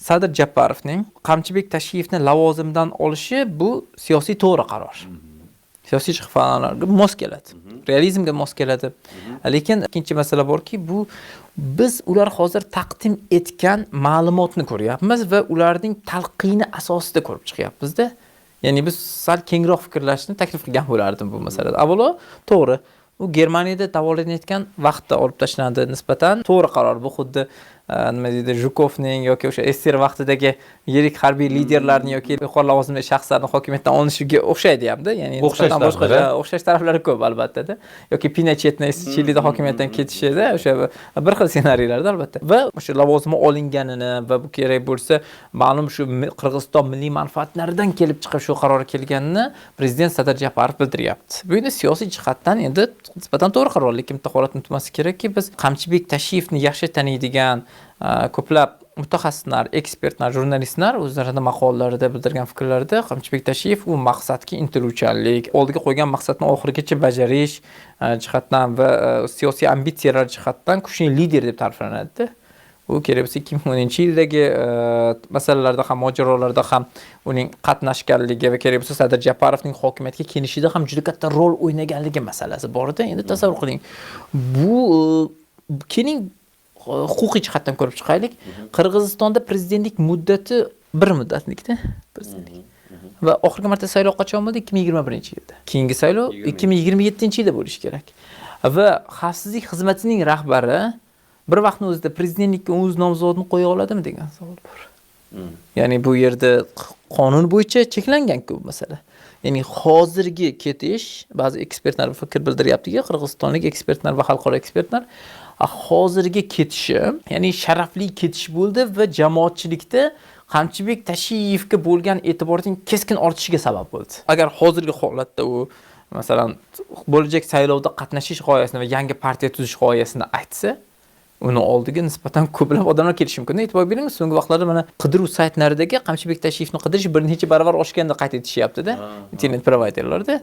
Sadir Japarovning Qamchibek Tashiyevni lavozimdan olishi bu siyosiy to'g'ri qaror. Siyosiy jihatlarga mos keladi. Realizmga mos keladi. Lekin ikkinchi masala borki, bu biz ular hozir taqdim etgan ma'lumotni ko'ryapmiz va ularning talqini asosida ko'rib chiqyapmiz-da. Ya'ni biz sal kengroq fikrlashni taklif qilgan bo'lardim bu masalada. Avvalo, to'g'ri, u Germaniyada davolanayotgan vaqtda olib tashlandi nisbatan to'g'ri qaror. Bu xuddi nima deydi, Zhukovning yoki o'sha SSR vaqtidagi yirik harbiy liderlarning yoki yuqori lavozimli shaxslarning hokimiyatdan olinishiga o'xshaydi hamda, ya'ni o'xshash taraflari ko'p albatta-da. Yoki Pinochetning Chilida hokimiyatdan ketishida o'sha bir xil ssenariylarda albatta. Va o'sha lavozimi olinganini va bu kerak bo'lsa, ma'lum shu Qirg'iziston milliy manfaatlaridan kelib chiqib shu qarorga kelganini prezident Sadir Japarov bildiryapti. Bu endi siyosiy jihatdan endi nisbatan to'g'ri qaror, lekin bitta holatni unutmaslik kerakki, biz Qamchibek Tashiyevni yaxshi taniydigan ko'plab mutaxassislar, ekspertlar, jurnalistlar o'zlarining maqolalarida bildirgan fikrlarida Qamchibek Tashiyev u maqsadga intiluvchanlik, oldiga qo'ygan maqsadni oxirigacha bajarish jihatdan va siyosiy ambitsiyalar jihatdan kuchli lider deb ta'riflanadi. U kerak bo'lsa 2010-yildagi masalalarda ham, mojarolarda ham uning qatnashganligi va kerak bo'lsa Sadir Japarovning hokimiyatga kelishida ham juda katta rol o'ynaganligi masalasi bor-edi. Endi tasavvur qiling. Bu keling huquqiy jihatdan ko'rib chiqaylik. Qirg'izistonda prezidentlik muddati bir muddatlikda prezidentlik. Va oxirgi marta saylov qachon bo'ldi? 2021-yilda. Keyingi saylov 2027-yilda bo'lishi kerak. Va xavfsizlik xizmatining rahbari bir vaqtning o'zida prezidentlikka o'z nomzodini qo'ya oladimi degan savol bor. Ya'ni bu yerda qonun bo'yicha cheklangan-ku bu masala. Ya'ni hozirgi ketish, ba'zi ekspertlar fikr bildiryaptiki, qirg'izistonlik ekspertlar va xalqaro ekspertlar hozirgi ketishi, ya'ni sharafli ketish bo'ldi va jamoatchilikda Qamchibek Tashiyevga bo'lgan e'tiborning keskin ortishiga sabab bo'ldi. Agar hozirgi holatda u masalan bo'lajak saylovda qatnashish g'oyasini va yangi partiya tuzish g'oyasini aytsa, uni oldiga nisbatan ko'plab odamlar kelishi mumkin. E'tibor bering, so'nggi vaqtlarda mana qidiruv saytlaridagi Qamchibek Tashiyevni qidirish bir necha baravar oshganda qayd etishyapti-da, internet providerlarda.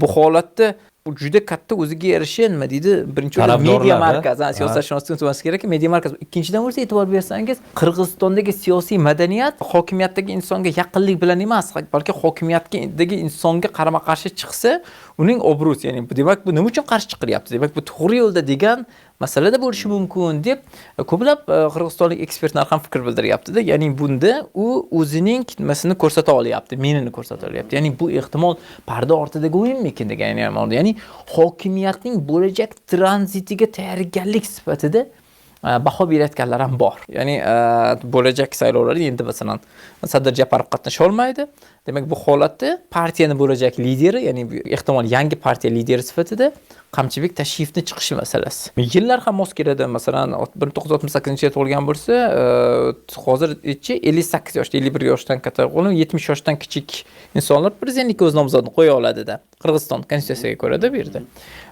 Bu holatda u juda katta o'ziga yarasha nima deydi, birinchi o'rinda media markaz, siyosatshunoslik tushunmasi kerak, media markaz. Ikkinchidan bo'lsa e'tibor bersangiz, Qirg'izistondagi siyosiy madaniyat hokimiyatdagi insonga yaqinlik bilan emas, balki hokimiyatdagi insonga qarama-qarshi chiqsa, uning obro'si, ya'ni demak bu nima uchun qarshi chiqilyapti? Demak bu to'g'ri yo'lda degan masalada bo'lishi mumkin deb ko'plab qirg'izistonlik ekspertlar ham fikr bildiryapti-da. Ya'ni bunda u o'zining nimasini ko'rsata olyapti, menini ko'rsata olyapti. Ya'ni bu ehtimol parda ortidagi o'yinmikin degan ma'noda. Ya'ni hokimiyatning bo'lajak tranzitiga tayyorgarlik sifatida baho berayotganlar ham bor. Ya'ni bo'lajak saylovlarda endi masalan Sadir Japarov qatnasha olmaydi. Demak bu holatda partiyani bo'lajak lideri, ya'ni ehtimol yangi partiya lideri sifatida Qamchibek Tashiyevni chiqishi masalasi. Yillar ham mos keladi. Masalan 1968-yilda tug'ilgan bo'lsa, hozircha 58 yoshda, 51 yoshdan katta, 70 yoshdan kichik insonlar prezidentlikka o'z nomzodini qo'ya oladi-da. Qirg'iziston konstitutsiyasiga ko'ra-da bu yerda.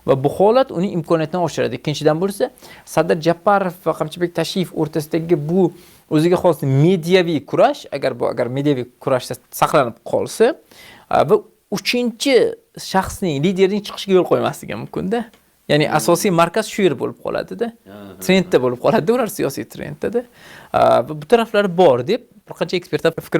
Va bu holat uning imkoniyatini oshiradi. Ikkinchidan bo'lsa, Sadir Japarov va Qamchibek Tashiyev o'rtasidagi bu o'ziga xos mediaviy kurash, agar mediaviy kurashda saqlanib qolsa va uchinchi shaxsning, liderning chiqishiga yo'l qo'ymasligi mumkin-da. Ya'ni asosiy markaz shu yer bo'lib qoladi-da. Trendda bo'lib qoladi, ular siyosiy trendda-da. Va bu taraflari bor deb bir qancha ekspertlar fikr